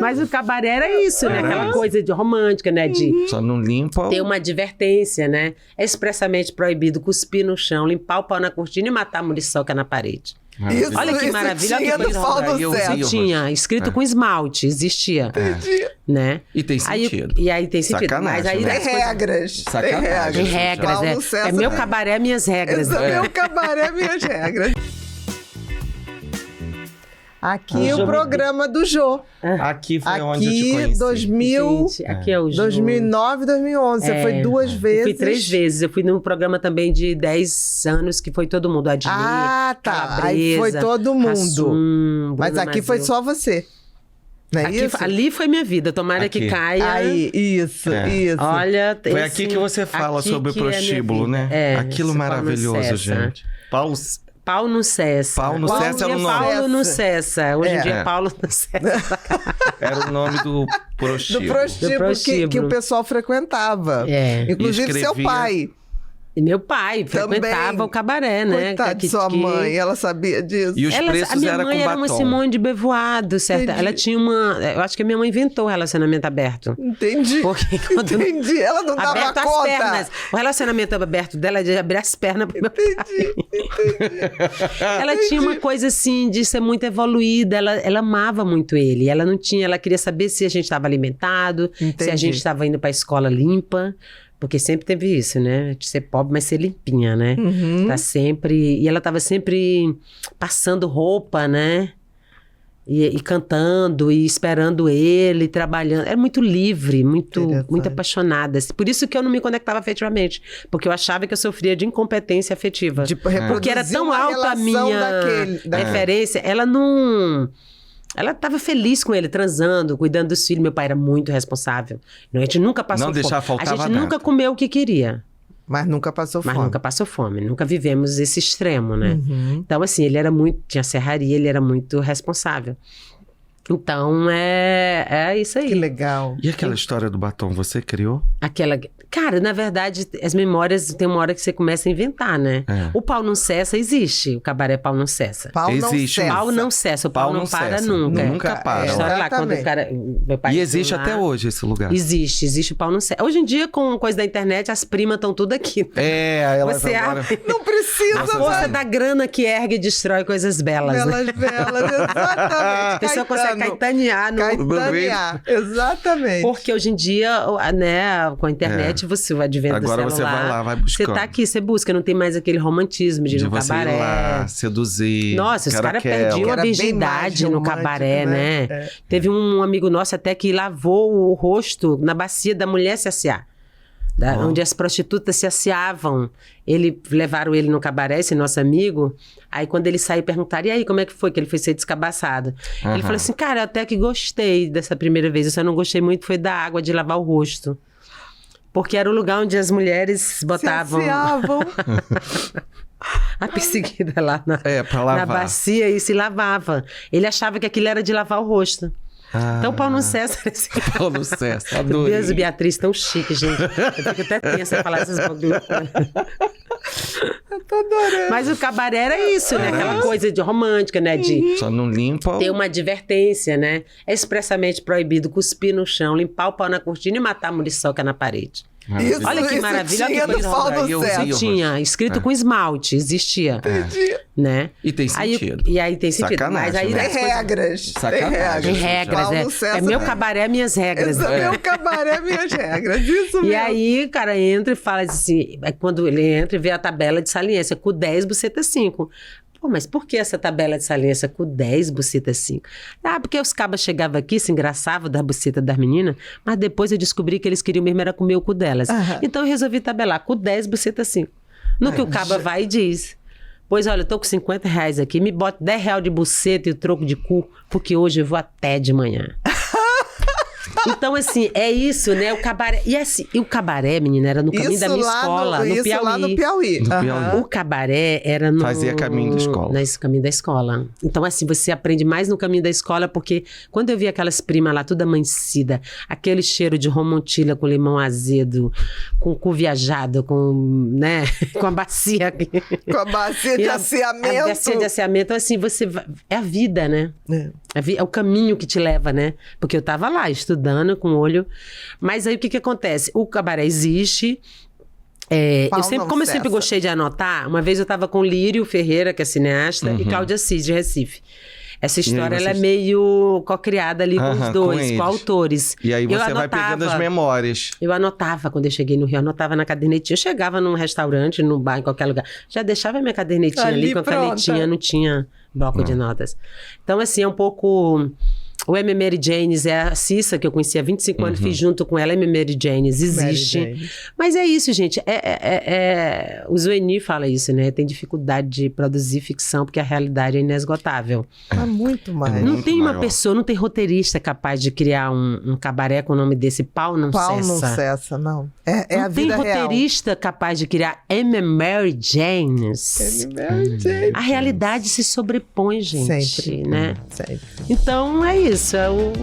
Mas o cabaré era isso, né? Aquela coisa de romântica, né? De Só não limpa... ter uma advertência, né? É expressamente proibido cuspir no chão, limpar o pau na cortina e matar a muriçoca na parede. Isso, Olha que maravilha, tinha olha que no coisa Paulo Eu César. vi. tinha, escrito com esmalte, existia. Entendi. Né? E tem sentido. E aí tem sentido. Sacanagem, Mas aí né? as Tem coisas- regras. Sacanagem. Tem regras, Paulo César é meu tem. cabaré, minhas regras. Meu cabaré, minhas regras. Aqui o programa do Jô. Aqui foi onde eu te Aqui, conheci. 2000, Gente, aqui é o Jô. 2009, 2011. Você foi duas vezes. Eu fui 3 vezes. Eu fui num programa também de 10 anos, que foi todo mundo. Adnet, Ah, tá. Calabresa, Aí foi todo mundo. Hassum, Mas Bruna aqui foi Mazeu. só você. Não é Aqui, isso? ali foi minha vida. Tomara Aqui. que caia. Aí, isso, É. isso. Olha, Foi esse- aqui que você fala aqui sobre o que é minha prostíbulo, vida. né? É, Aquilo esse maravilhoso, Paulo no Cessa. gente. Paulo... Pau no Cessa. Pau no Hoje em Cessa era dia o nome. Paulo no Cessa. Hoje em dia É. Paulo no Cessa. Era o nome do Do prostíbulo. prostíbulo, prostíbulo. que o pessoal frequentava. É. Inclusive E seu escrevia- pai. E meu pai Também. frequentava o cabaré, né? Coitada de sua mãe, ela sabia disso. E os A preços minha eram mãe com era uma batom. Simone de Beauvoir, certo? Entendi. Ela tinha uma... Eu acho que a minha mãe inventou o relacionamento aberto. Entendi. Porque quando... Entendi. Ela não dava Aberto às conta. pernas. O relacionamento aberto dela é de abrir as pernas pro meu pai. Entendi. Ela tinha uma coisa assim de ser muito evoluída, ela amava muito ele. Ela não tinha, ela queria saber se a gente estava alimentado, se a Entendi. gente estava indo para a escola limpa, porque sempre teve isso, né? De ser pobre, mas ser limpinha, né? Uhum. Tá sempre, e ela estava sempre passando roupa, né? E cantando, e esperando ele, trabalhando. Era muito livre, muito Interessante. apaixonada. Por isso que eu não me conectava afetivamente. Porque eu achava que eu sofria de incompetência afetiva. Tipo, Porque era reproduzir tão uma alta a relação minha É. referência. Ela não... Ela estava feliz com ele, transando, cuidando dos filhos. Meu pai era muito responsável. A gente nunca passou Não fome. deixava faltar A gente nada. nunca comeu o que queria. Mas nunca passou Mas fome. nunca passou fome. Nunca vivemos esse extremo, né? Uhum. Então, assim, ele era muito... Tinha serraria, ele era muito responsável. Então, é isso aí. Que legal. E aquela história do batom, você criou? Aquela... Cara, na verdade, as memórias tem uma hora que você começa a inventar, né? É. O pau não cessa, existe. O cabaré pau não cessa. Pau Existe. não cessa. Pau não cessa, o pau não para cessa. nunca. Nunca para. A história lá, quando o Exatamente. cara... Meu pai E foi existe lá. até hoje esse lugar. Existe o pau não cessa. Hoje em dia, com coisa da internet, as primas estão tudo aqui. É, elas Você agora... abre Não precisa, a força vai. da grana que ergue e destrói coisas belas, né? Belas, belas, exatamente. A pessoa consegue caetanear no... Caetanear, exatamente. Porque hoje em dia, né, com a internet, você vai advento do Agora celular. você vai lá, vai buscando. Você tá aqui, você busca, não tem mais aquele romantismo de ir De no você cabaré. ir lá, seduzir. Nossa, os quero caras aquela. perdiam a Era bem virgindade mais no romântico, cabaré, né? né? Teve um amigo nosso até que lavou o rosto na bacia da mulher se assear. Onde as prostitutas se asseavam. Levaram ele no cabaré, esse nosso amigo. Aí quando ele saiu, perguntaram, e aí, como é que foi que ele foi ser descabaçado? Ele falou assim, cara, eu até que gostei dessa primeira vez. Eu só não gostei muito foi da água de lavar o rosto. Porque era o lugar onde as mulheres botavam Se asseavam. a perseguida lá na Pra lavar. bacia e se lavava. Ele achava que aquilo era de lavar o rosto. Então, pau no César... Pau no César, adorei. Deus, Beatriz, tão chique, gente. Eu fico até tensa a falar essas bagulhas. Eu tô adorando. Mas o cabaré era isso, né? Aquela coisa de romântica, né? De Só não limpa... ter uma advertência, né? É expressamente proibido cuspir no chão, limpar o pau na cortina e matar a muriçoca na parede. Isso, Olha que isso maravilha, tinha olha que no coisa Paulo Eu César. vi. Tinha, escrito com esmalte, existia. Entendi. Né? E tem sentido. E aí tem sentido. Sacanagem, Mas aí né? as Tem coisas- regras. Sacanagem. Tem regras, Paulo César é meu tem. cabaré, minhas regras. Esse é meu cabaré, minhas regras. Isso E mesmo. aí, o cara entra e fala assim, quando ele entra e vê a tabela de saliência, com 10, buceta 5. Pô, mas por que essa tabela de saliência com 10, buceta 5? Ah, porque os cabas chegavam aqui, se engraçavam da buceta das meninas, mas depois eu descobri que eles queriam mesmo era comer o cu delas. Então eu resolvi tabelar com 10, buceta 5. No que o caba vai e diz... Pois olha, eu tô com R$50 aqui, me bota R$10 de buceta e o troco de cu, porque hoje eu vou até de manhã. Então, assim, é isso, né? O cabaré. E assim, e o cabaré, menina, era no caminho da minha escola, no isso Piauí. lá no Piauí. No Aham. Piauí. O cabaré era no... Fazia caminho da escola. Nesse caminho da escola. Então, assim, você aprende mais no caminho da escola, porque quando eu vi aquelas primas lá, toda amanhecida, aquele cheiro de romontilha com limão azedo, com o cu viajado, com, né, com a bacia aqui. Com a bacia de E asseamento. A bacia de asseamento, então, assim, você vai... É a vida, né? É. É o caminho que te leva, né? Porque eu tava lá, estudando com o olho. Mas aí, o que acontece? O cabaré existe. Eu sempre gostei de anotar. Uma vez eu tava com Lírio Ferreira, que é cineasta, e Cláudia Cid, de Recife. Essa história, ela é meio co-criada ali com os dois, com autores. E aí você vai pegando as memórias. Eu anotava quando eu cheguei no Rio, anotava na cadernetinha. Eu chegava num restaurante, num bar, em qualquer lugar. Já deixava minha cadernetinha ali com a canetinha, não tinha bloco de notas. Então, assim, é um pouco... O M. Mary Janes é a Cissa, que eu conheci há 25 anos, fiz junto com ela. M. Mary Janes existe. Mas é isso, gente. O Zueni fala isso, né? Tem dificuldade de produzir ficção, porque a realidade é inesgotável. Muito mais. Não tem uma pessoa, não tem roteirista capaz de criar um cabaré com o nome desse Pau Não Cessa. Pau Não Cessa, não. É não a vida real. Não tem roteirista capaz de criar M. Mary Janes. M. Mary Janes. A realidade se sobrepõe, gente. Sempre. Né? Sempre. Então, é isso. É o